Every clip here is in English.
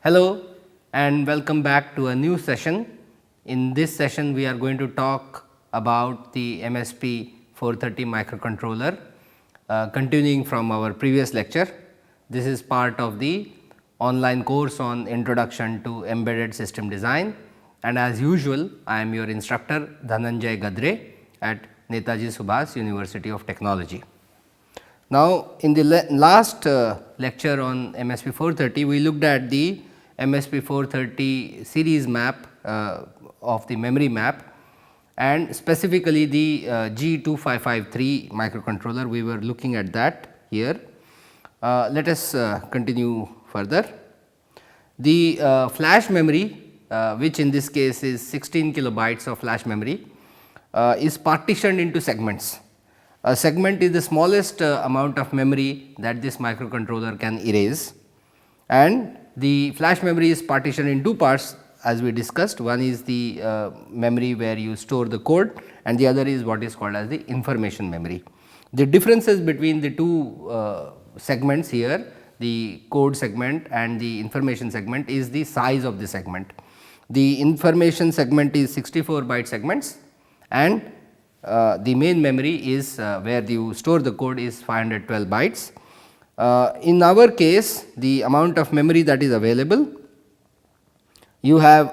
Hello and welcome back to a new session. In this session, we are going to talk about the MSP 430 microcontroller, continuing from our previous lecture. This is part of the online course on Introduction to Embedded System Design, and as usual, I am your instructor Dhananjay Gadre at Netaji Subhas University of Technology. Now, in the last lecture on MSP 430, we looked at the MSP 430 series map of the memory map, and specifically the G2553 microcontroller. We were looking at that here. Let us continue further. The flash memory, which in this case is 16 kilobytes of flash memory, is partitioned into segments. A segment is the smallest amount of memory that this microcontroller can erase, and the flash memory is partitioned in two parts as we discussed. One is the memory where you store the code, and the other is what is called as the information memory. The differences between the two segments here, the code segment and the information segment, is the size of the segment. The information segment is 64 byte segments, and the main memory is where you store the code is 512 bytes. In our case, the amount of memory that is available, you have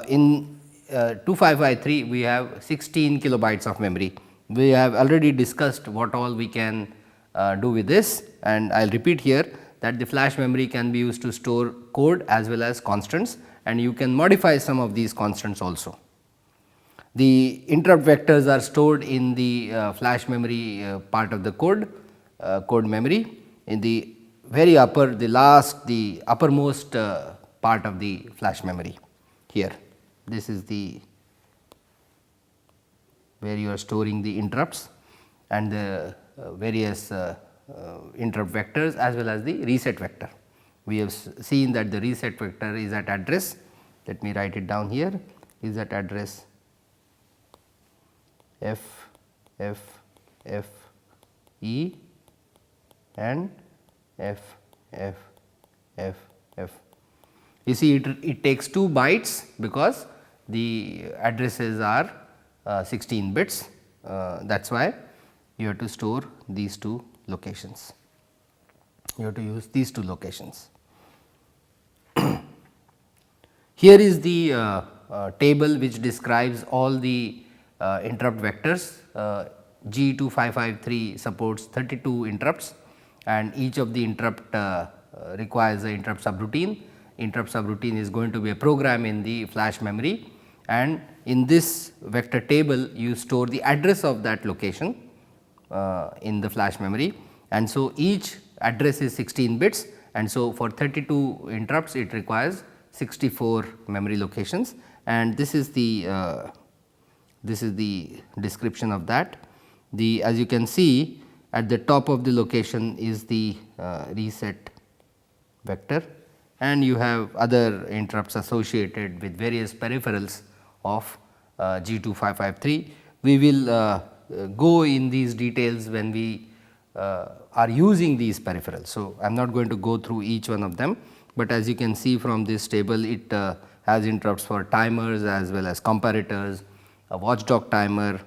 in 2553 we have 16 kilobytes of memory. We have already discussed what all we can do with this, and I will repeat here that the flash memory can be used to store code as well as constants, and you can modify some of these constants also. The interrupt vectors are stored in the flash memory part of the code memory, in the very upper, the uppermost part of the flash memory here. This is the where you are storing the interrupts and the various interrupt vectors as well as the reset vector. We have seen that the reset vector is at address, let me write it down here, is at address F, F, F, E and F, F, F, F. You see it takes 2 bytes because the addresses are 16 bits, that is why you have to store these two locations, you have to use these two locations. Here is the table which describes all the interrupt vectors. G2553 supports 32 interrupts, and each of the interrupt requires an interrupt subroutine. Interrupt subroutine is going to be a program in the flash memory, and in this vector table you store the address of that location in the flash memory, and so each address is 16 bits, and so for 32 interrupts it requires 64 memory locations, and this is the description of that. As you can see, at the top of the location is the reset vector, and you have other interrupts associated with various peripherals of G2553. We will go in these details when we are using these peripherals. So, I am not going to go through each one of them, but as you can see from this table, it has interrupts for timers as well as comparators, a watchdog timer,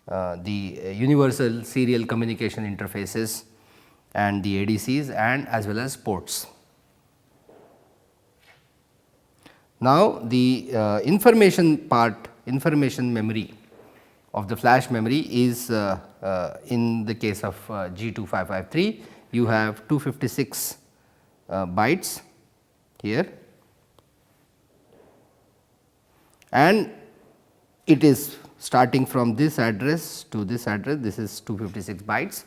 the universal serial communication interfaces and the ADCs, and as well as ports. Now, the information memory of the flash memory is in the case of G2553, you have 256 bytes here, and it is starting from this address to this address, this is 256 bytes,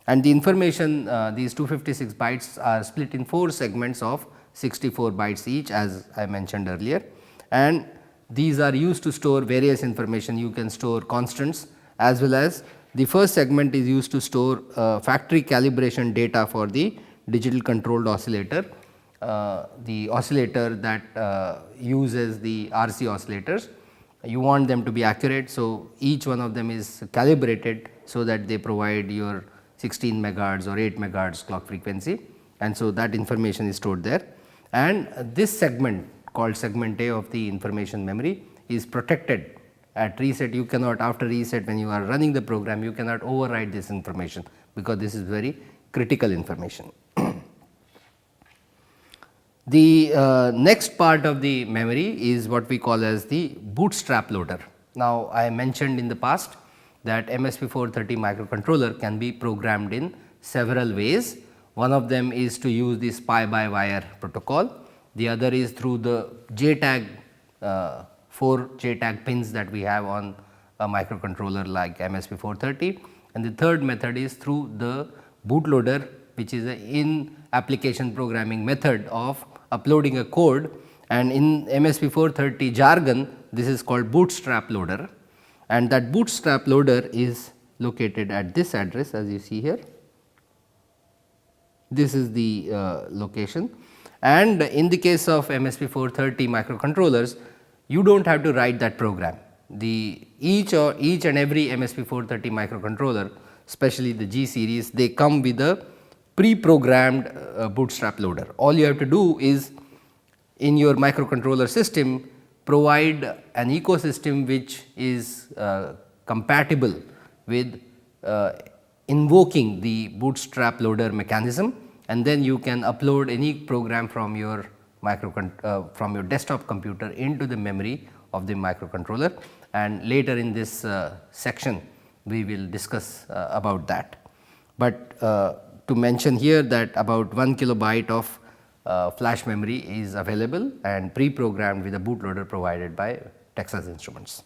and the information these 256 bytes are split in 4 segments of 64 bytes each, as I mentioned earlier, and these are used to store various information. You can store constants, as well as the first segment is used to store factory calibration data for the digital controlled oscillator, the oscillator that uses the RC oscillators. You want them to be accurate, so each one of them is calibrated so that they provide your 16 megahertz or 8 megahertz clock frequency, and so that information is stored there. and this segment called segment A of the information memory is protected at reset. You cannot, after reset, when you are running the program, you cannot overwrite this information, because this is very critical information. The next part of the memory is what we call as the bootstrap loader. Now, I mentioned in the past that MSP430 microcontroller can be programmed in several ways. One of them is to use the SPI by wire protocol. The other is through the JTAG, 4 JTAG pins that we have on a microcontroller like MSP430, and the third method is through the bootloader, which is a in application programming method of uploading a code, and in MSP430 jargon this is called bootstrap loader, and that bootstrap loader is located at this address as you see here. This is the location, and in the case of MSP430 microcontrollers, you do not have to write that program. Each and every MSP430 microcontroller, especially the G series, they come with a pre-programmed bootstrap loader. All you have to do is, in your microcontroller system, provide an ecosystem which is compatible with invoking the bootstrap loader mechanism, and then you can upload any program from your from your desktop computer into the memory of the microcontroller, and later in this section we will discuss about that. But to mention here that about 1 kilobyte of flash memory is available and pre-programmed with a bootloader provided by Texas Instruments.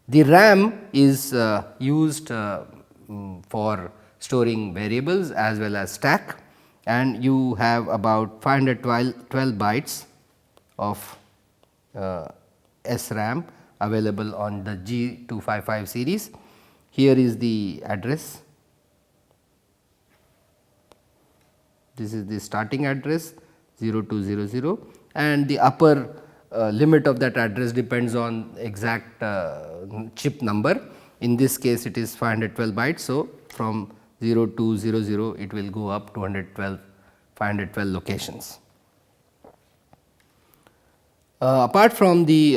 The RAM is used for storing variables as well as stack, and you have about 512 bytes of SRAM available on the G255 series. Here is the address. This is the starting address 0200, and the upper limit of that address depends on exact chip number. In this case it is 512 bytes. So, from 0200 it will go up to 512 locations. Apart from the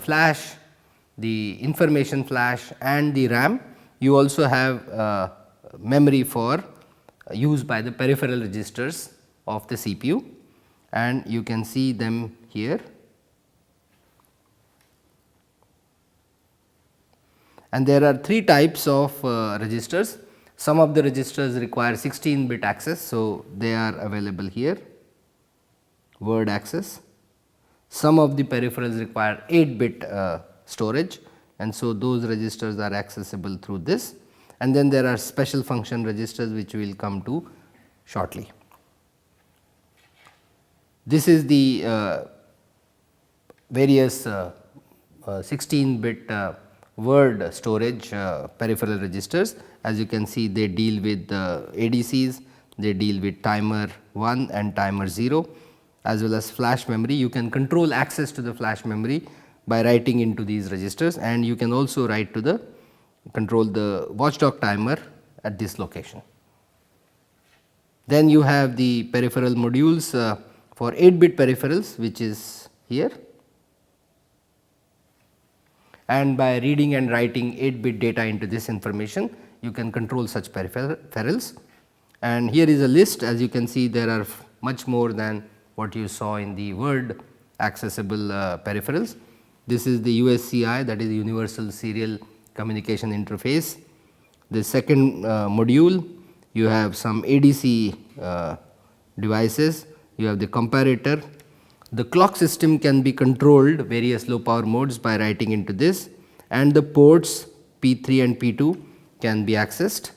flash, the information flash and the RAM, you also have memory for use by the peripheral registers of the CPU, and you can see them here. And there are 3 types of registers. Some of the registers require 16-bit access, so they are available here, word access. Some of the peripherals require 8-bit storage, and so those registers are accessible through this. And then there are special function registers which we will come to shortly. This is the various 16-bit word storage peripheral registers. As you can see, they deal with ADCs, they deal with timer 1 and timer 0, as well as flash memory. You can control access to the flash memory by writing into these registers, and you can also write to the control the watchdog timer at this location. Then you have the peripheral modules for 8-bit peripherals, which is here, and by reading and writing 8-bit data into this information, you can control such peripherals. And here is a list. As you can see, there are much more than what you saw in the word accessible peripherals. This is the USCI, that is Universal Serial Communication Interface. The second module, you have some ADC devices, you have the comparator. The clock system can be controlled various low power modes by writing into this, and the ports P3 and P2 can be accessed,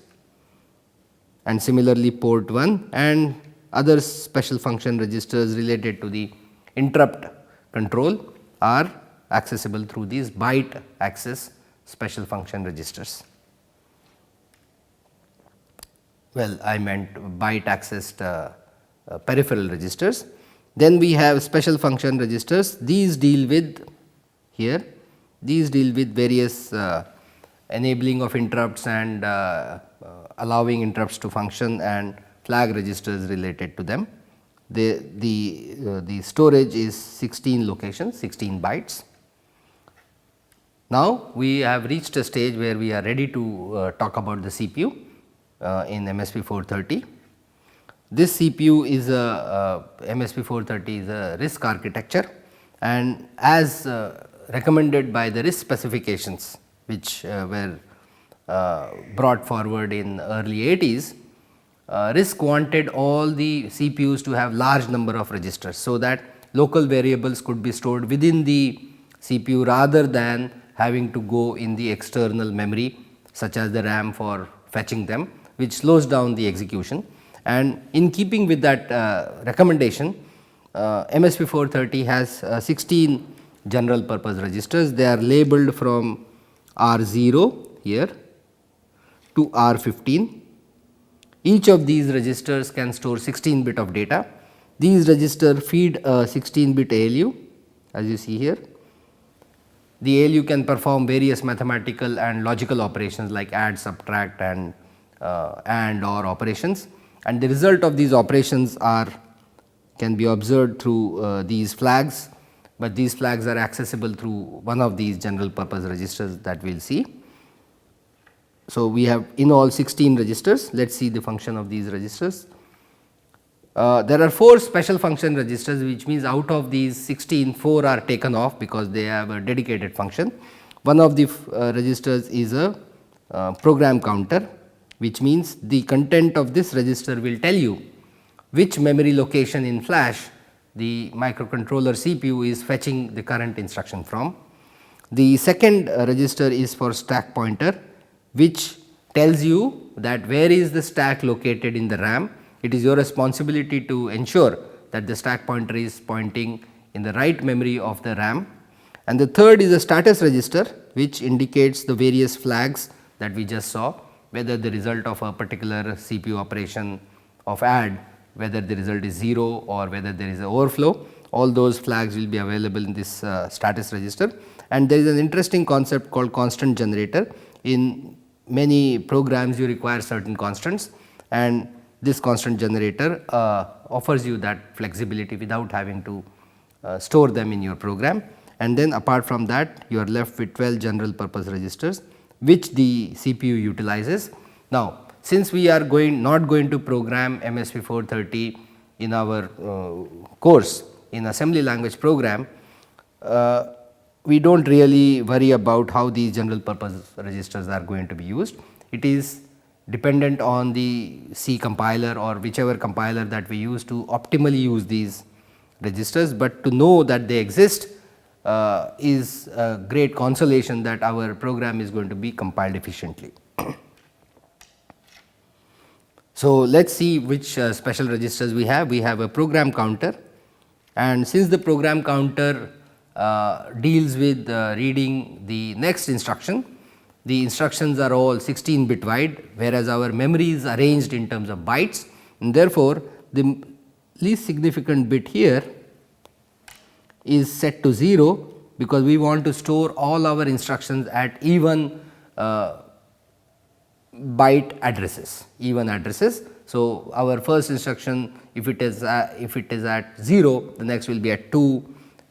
and similarly port 1 and other special function registers related to the interrupt control are accessible through these byte access special function registers. Well, I meant byte accessed peripheral registers. Then we have special function registers. These deal with here, these deal with various enabling of interrupts and allowing interrupts to function and flag registers related to them. The storage is 16 locations, 16 bytes. Now, we have reached a stage where we are ready to talk about the CPU in MSP 430. This CPU is MSP 430 is a RISC architecture, and as recommended by the RISC specifications which were brought forward in early 80s, RISC wanted all the CPUs to have large number of registers, so that local variables could be stored within the CPU rather than having to go in the external memory such as the RAM for fetching them, which slows down the execution. And in keeping with that recommendation, MSP 430 has 16 general purpose registers. They are labeled from R0 here to R15. Each of these registers can store 16 bit of data. These registers feed a 16 bit ALU, as you see here. The ALU can perform various mathematical and logical operations like add, subtract and or operations, and the result of these operations can be observed through these flags, but these flags are accessible through one of these general purpose registers that we will see. So, we have in all 16 registers. Let us see the function of these registers. There are 4 special function registers, which means out of these 16, 4 are taken off because they have a dedicated function. One of the registers is a program counter, which means the content of this register will tell you which memory location in flash the microcontroller CPU is fetching the current instruction from. The second register is for stack pointer, which tells you that where is the stack located in the RAM. It is your responsibility to ensure that the stack pointer is pointing in the right memory of the RAM. And the third is a status register, which indicates the various flags that we just saw, whether the result of a particular CPU operation of add, whether the result is 0 or whether there is an overflow. All those flags will be available in this status register. And there is an interesting concept called constant generator. In many programs you require certain constants, and this constant generator offers you that flexibility without having to store them in your program. And then apart from that, you are left with 12 general purpose registers which the CPU utilizes. Now, since we are not going to program MSP 430 in our course in assembly language program, we do not really worry about how these general purpose registers are going to be used. It is dependent on the C compiler or whichever compiler that we use to optimally use these registers, but to know that they exist is a great consolation that our program is going to be compiled efficiently. So, let us see which special registers we have. We have a program counter, and since the program counter deals with reading the next instruction, the instructions are all 16 bit wide, whereas our memory is arranged in terms of bytes, and therefore, the least significant bit here is set to 0, because we want to store all our instructions at even byte addresses, even addresses. So, our first instruction, if it is at 0, the next will be at 2,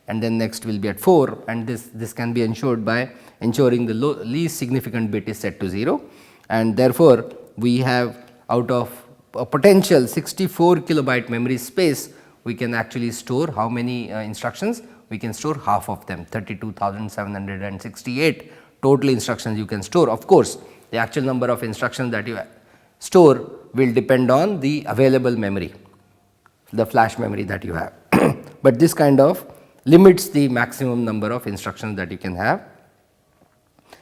and then next will be at 4, and this can be ensured by ensuring the least significant bit is set to 0, and therefore, we have out of a potential 64 kilobyte memory space, we can actually store how many instructions? We can store half of them, 32,768 total instructions you can store. Of course, the actual number of instructions that you store will depend on the available memory, the flash memory that you have, but this kind of limits the maximum number of instructions that you can have.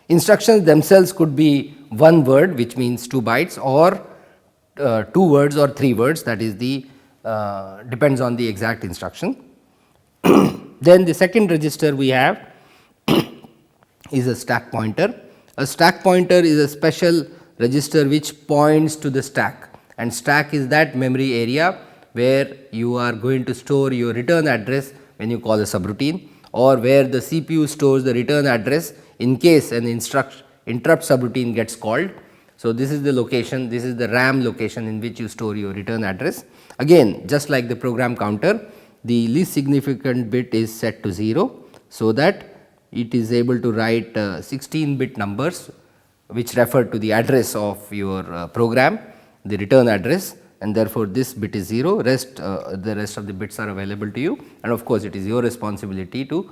Instructions themselves could be one word, which means 2 bytes, or 2 words or 3 words, that is the depends on the exact instruction. Then the second register we have is a stack pointer. A stack pointer is a special register which points to the stack, and stack is that memory area where you are going to store your return address when you call a subroutine, or where the CPU stores the return address in case an interrupt subroutine gets called. So, this is the location, this is the RAM location in which you store your return address. Again, just like the program counter, the least significant bit is set to 0, so that it is able to write 16-bit numbers which refer to the address of your program, the return address, and therefore, this bit is 0, the rest of the bits are available to you, and of course, it is your responsibility to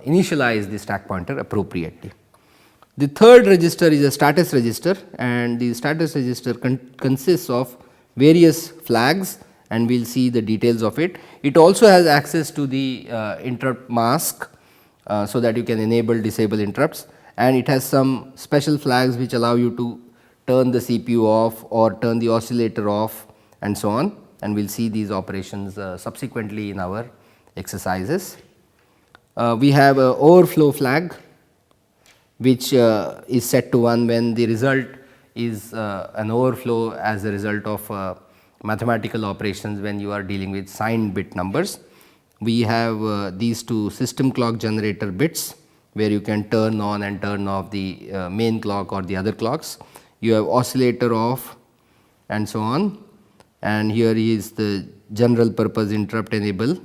initialize the stack pointer appropriately. The third register is a status register, and the status register consists of various flags, and we will see the details of it. It also has access to the interrupt mask, so that you can enable disable interrupts, and it has some special flags which allow you to turn the CPU off or turn the oscillator off and so on, and we will see these operations subsequently in our exercises. We have a overflow flag which is set to 1 when the result is an overflow as a result of mathematical operations when you are dealing with signed bit numbers. We have these two system clock generator bits where you can turn on and turn off the main clock or the other clocks. You have oscillator off and so on, and here is the general purpose interrupt enable,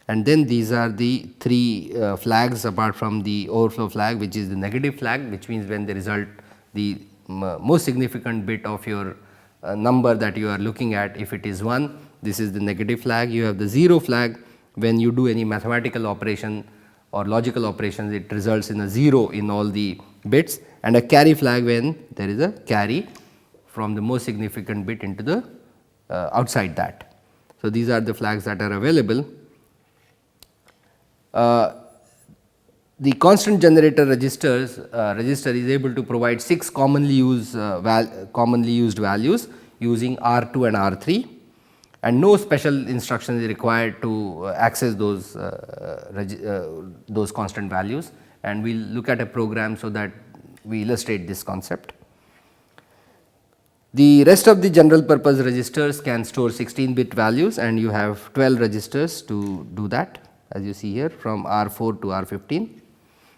and then these are the 3 flags apart from the overflow flag, which is the negative flag, which means when the result, the most significant bit of your number that you are looking at, if it is 1, this is the negative flag. You have the 0 flag when you do any mathematical operation or logical operations, it results in a 0 in all the bits, and a carry flag when there is a carry from the most significant bit into the outside that. So, these are the flags that are available. The constant generator register is able to provide 6 commonly used values using R2 and R3, and no special instruction is required to access those constant values, and we will look at a program so that we illustrate this concept. The rest of the general purpose registers can store 16-bit values, and you have 12 registers to do that, as you see here from R4 to R15,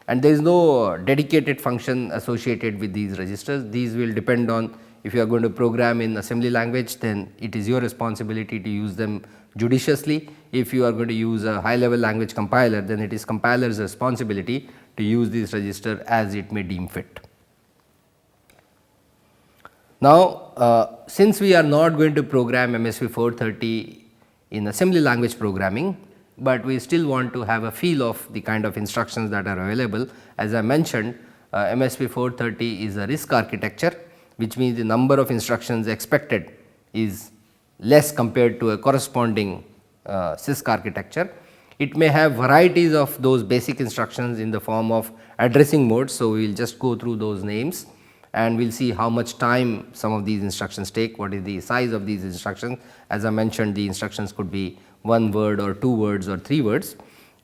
and there is no dedicated function associated with these registers. These will depend on, if you are going to program in assembly language, then it is your responsibility to use them judiciously. If you are going to use a high level language compiler, then it is compiler's responsibility to use this register as it may deem fit. Now, since we are not going to program MSP 430 in assembly language programming, but we still want to have a feel of the kind of instructions that are available. As I mentioned, MSP 430 is a RISC architecture, which means the number of instructions expected is less compared to a corresponding CISC architecture. It may have varieties of those basic instructions in the form of addressing modes. So, we will just go through those names and we will see how much time some of these instructions take, what is the size of these instructions. As I mentioned, the instructions could be 1 word or 2 words or 3 words,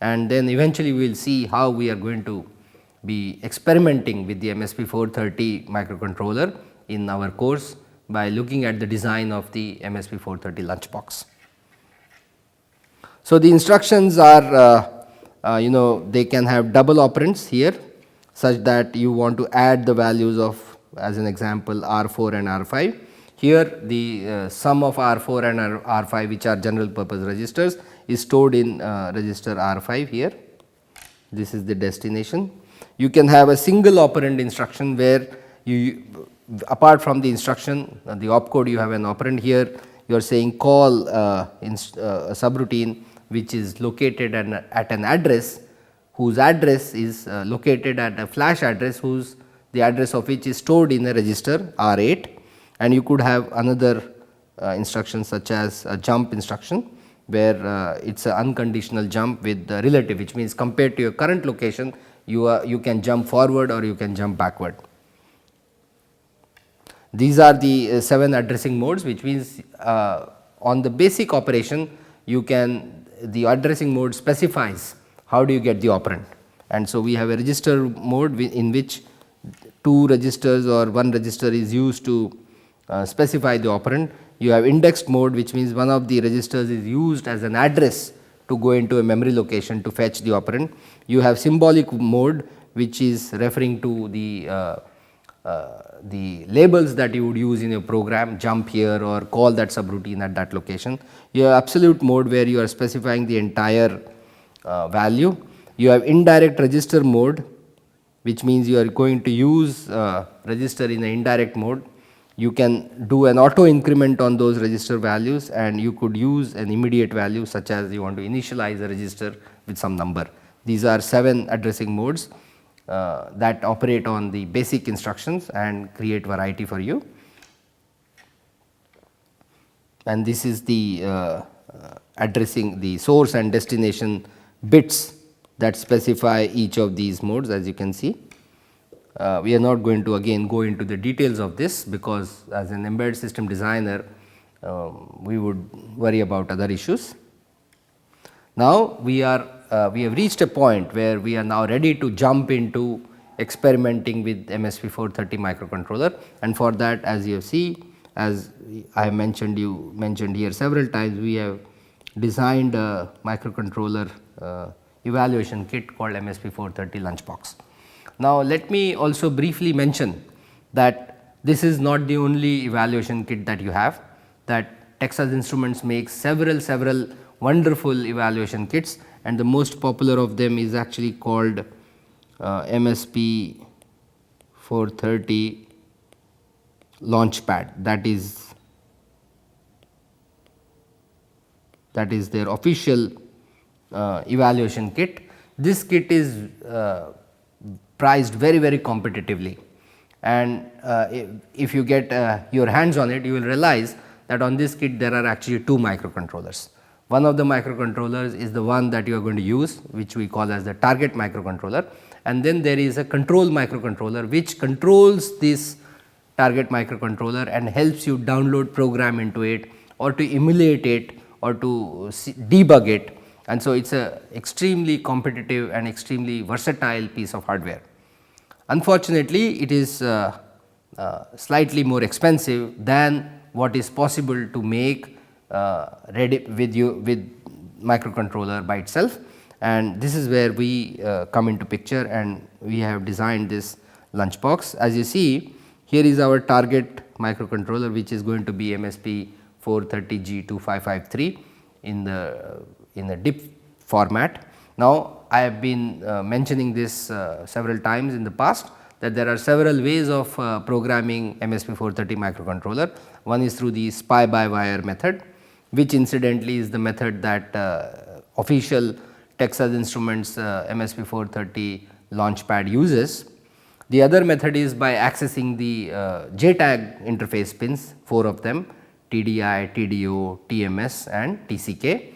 and then eventually we will see how we are going to be experimenting with the MSP 430 microcontroller in our course by looking at the design of the MSP 430 lunchbox. So, the instructions are they can have double operands here, such that you want to add the values of, as an example, R4 and R5. Here the sum of R4 and R5, which are general purpose registers, is stored in register R5 here. This is the destination. You can have a single operand instruction where you, apart from the instruction, the opcode, you have an operand here. You are saying call a subroutine which is located at an address whose address is located at a flash address whose the address of which is stored in a register R8, and you could have another instruction such as a jump instruction where it is an unconditional jump with the relative, which means compared to your current location you can jump forward or you can jump backward. These are the 7 addressing modes, which means on the basic operation the addressing mode specifies how do you get the operand. And so, we have a register mode in which 2 registers or 1 register is used to specify the operand. You have indexed mode, which means one of the registers is used as an address to go into a memory location to fetch the operand. You have symbolic mode, which is referring to the the labels that you would use in your program, jump here or call that subroutine at that location. You have absolute mode where you are specifying the entire value. You have indirect register mode, which means you are going to use register in an indirect mode. You can do an auto increment on those register values, and you could use an immediate value such as you want to initialize a register with some number. These are 7 addressing modes that operate on the basic instructions and create variety for you. And this is the addressing the source and destination bits that specify each of these modes, as you can see. We are not going to again go into the details of this, because as an embedded system designer we would worry about other issues. Now we have reached a point where we are now ready to jump into experimenting with MSP430 microcontroller, and for that, as you see, as I mentioned here several times, we have designed a microcontroller evaluation kit called MSP430 Lunchbox. Now let me also briefly mention that this is not the only evaluation kit that you have, that Texas Instruments makes several wonderful evaluation kits, and the most popular of them is actually called MSP430 Launchpad. That is their official evaluation kit. This kit is priced very competitively, and if you get your hands on it, you will realize that on this kit there are actually 2 microcontrollers. One of the microcontrollers is the one that you are going to use, which we call as the target microcontroller, and then there is a control microcontroller which controls this target microcontroller and helps you download program into it, or to emulate it, or to debug it. And so it is a extremely competitive and extremely versatile piece of hardware. Unfortunately, it is slightly more expensive than what is possible to make ready with microcontroller by itself, and this is where we come into picture, and we have designed this lunchbox. As you see, here is our target microcontroller, which is going to be MSP430G2553 in the DIP format. Now I have been mentioning this several times in the past, that there are several ways of programming MSP430 microcontroller. One is through the SPI by wire method, which incidentally is the method that official Texas Instruments MSP430 Launchpad uses. The other method is by accessing the JTAG interface pins, 4 of them, TDI, TDO, TMS and TCK.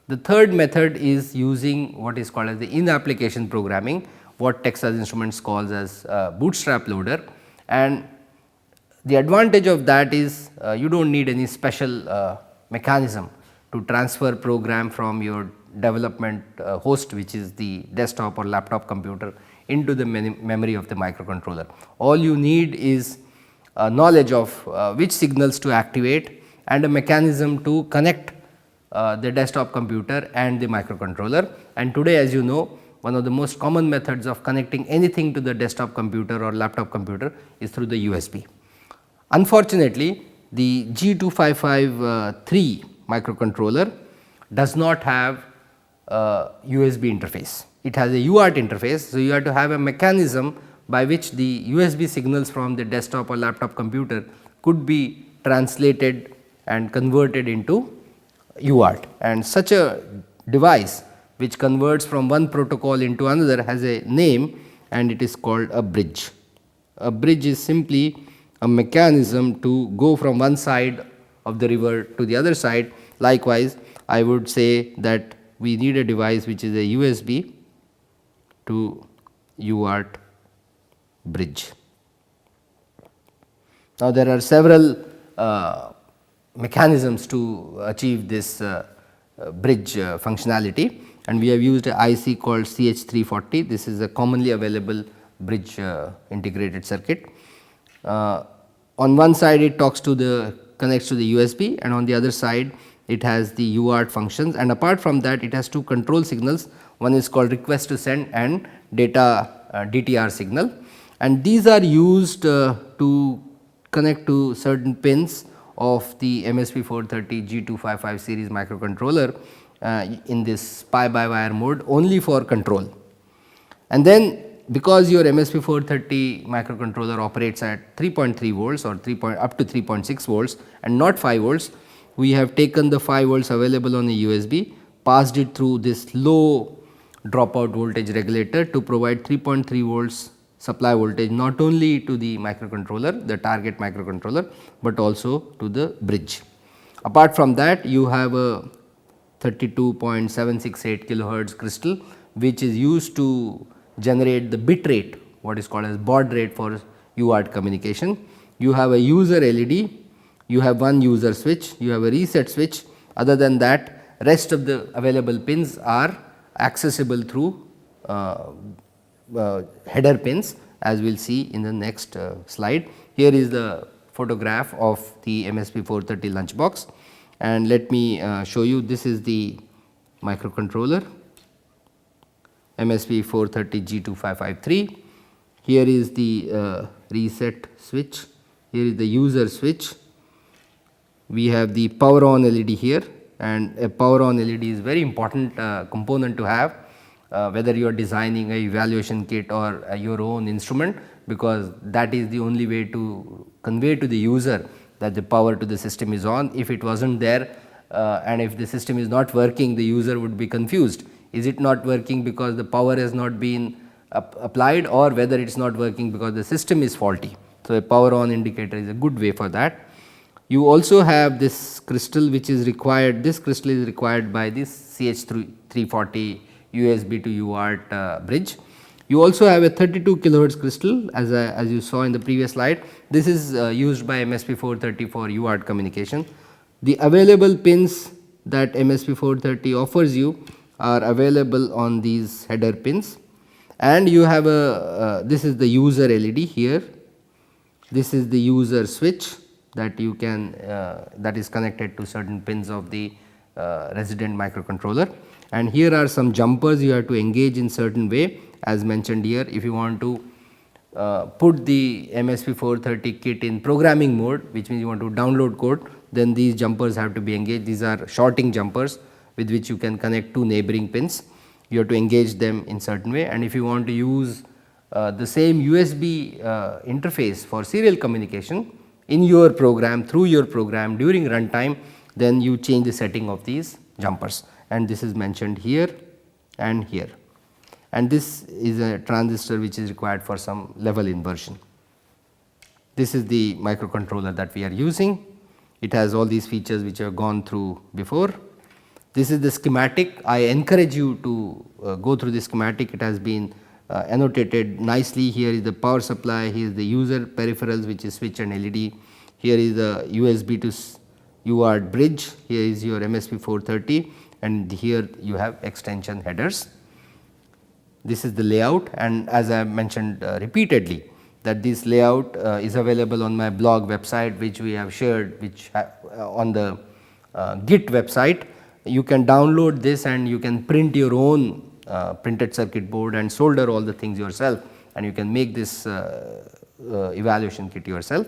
The third method is using what is called as the in-application programming, what Texas Instruments calls as bootstrap loader, and the advantage of that is you do not need any special mechanism to transfer program from your development host, which is the desktop or laptop computer, into the memory of the microcontroller. All you need is knowledge of which signals to activate and a mechanism to connect the desktop computer and the microcontroller. And today, as you know, one of the most common methods of connecting anything to the desktop computer or laptop computer is through the USB. Unfortunately, the G2553 microcontroller does not have a USB interface. It has a UART interface. So, you have to have a mechanism by which the USB signals from the desktop or laptop computer could be translated and converted into UART, and such a device which converts from one protocol into another has a name, and it is called a bridge. A bridge is simply a mechanism to go from one side of the river to the other side. Likewise, I would say that we need a device which is a USB to UART bridge. Now, there are several mechanisms to achieve this bridge functionality, and we have used an IC called CH340. This is a commonly available bridge integrated circuit. On one side it connects to the USB, and on the other side it has the UART functions, and apart from that it has 2 control signals. One is called request to send and data DTR signal, and these are used to connect to certain pins of the MSP430 G255 series microcontroller in this PI by wire mode only for control. And then because your MSP430 microcontroller operates at 3.3 volts or up to 3.6 volts and not 5 volts, we have taken the 5 volts available on a USB, passed it through this low dropout voltage regulator to provide 3.3 volts supply voltage not only to the microcontroller, the target microcontroller, but also to the bridge. Apart from that, you have a 32.768 kilohertz crystal which is used to generate the bit rate, what is called as baud rate for UART communication. You have a user LED, you have one user switch, you have a reset switch. Other than that, rest of the available pins are accessible through header pins, as we will see in the next slide. Here is the photograph of the MSP430 lunchbox, and let me show you. This is the microcontroller MSP430 G2553. Here is the reset switch, here is the user switch. We have the power on LED here, and a power on LED is very important component to have whether you are designing a evaluation kit or your own instrument, because that is the only way to convey to the user that the power to the system is on. If it was not there and if the system is not working, the user would be confused. Is it not working because the power has not been applied, or whether it is not working because the system is faulty. So, a power on indicator is a good way for that. You also have this crystal which is required. This crystal is required by this CH340 USB to UART bridge. You also have a 32 kilohertz crystal as you saw in the previous slide. This is used by MSP430 for UART communication. The available pins that MSP430 offers you are available on these header pins, and you have a this is the user LED here. This is the user switch that you can that is connected to certain pins of the resident microcontroller, and here are some jumpers you have to engage in certain way, as mentioned here. If you want to put the MSP430 kit in programming mode, which means you want to download code, then these jumpers have to be engaged. These are shorting jumpers with which you can connect two neighboring pins. You have to engage them in certain way, and if you want to use the same USB interface for serial communication in your program, through your program during runtime, then you change the setting of these jumpers, and this is mentioned here and here. And this is a transistor which is required for some level inversion. This is the microcontroller that we are using. It has all these features which I have gone through before. This is the schematic. I encourage you to go through the schematic. It has been annotated nicely. Here is the power supply, here is the user peripherals, which is switch and LED. Here is the USB to UART bridge, here is your MSP430, and here you have extension headers. This is the layout, and as I have mentioned repeatedly, that this layout is available on my blog website, which we have shared, which on the Git website. You can download this and you can print your own printed circuit board and solder all the things yourself, and you can make this evaluation kit yourself.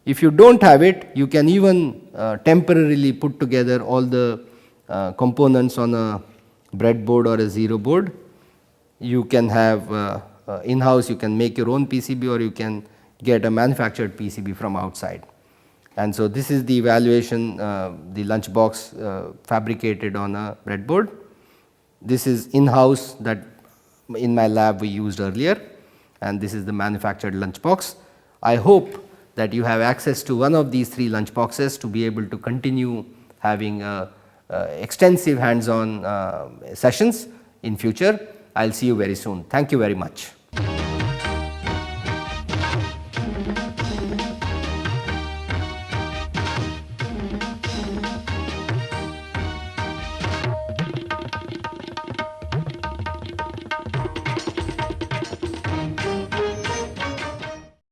If you do not have it, you can even temporarily put together all the components on a breadboard or a zero board. You can have in-house, you can make your own PCB, or you can get a manufactured PCB from outside. And so, this is the evaluation, the lunchbox fabricated on a breadboard. This is in-house that in my lab we used earlier, and this is the manufactured lunchbox. I hope that you have access to one of these three lunchboxes to be able to continue having extensive hands-on sessions in future. I will see you very soon. Thank you very much.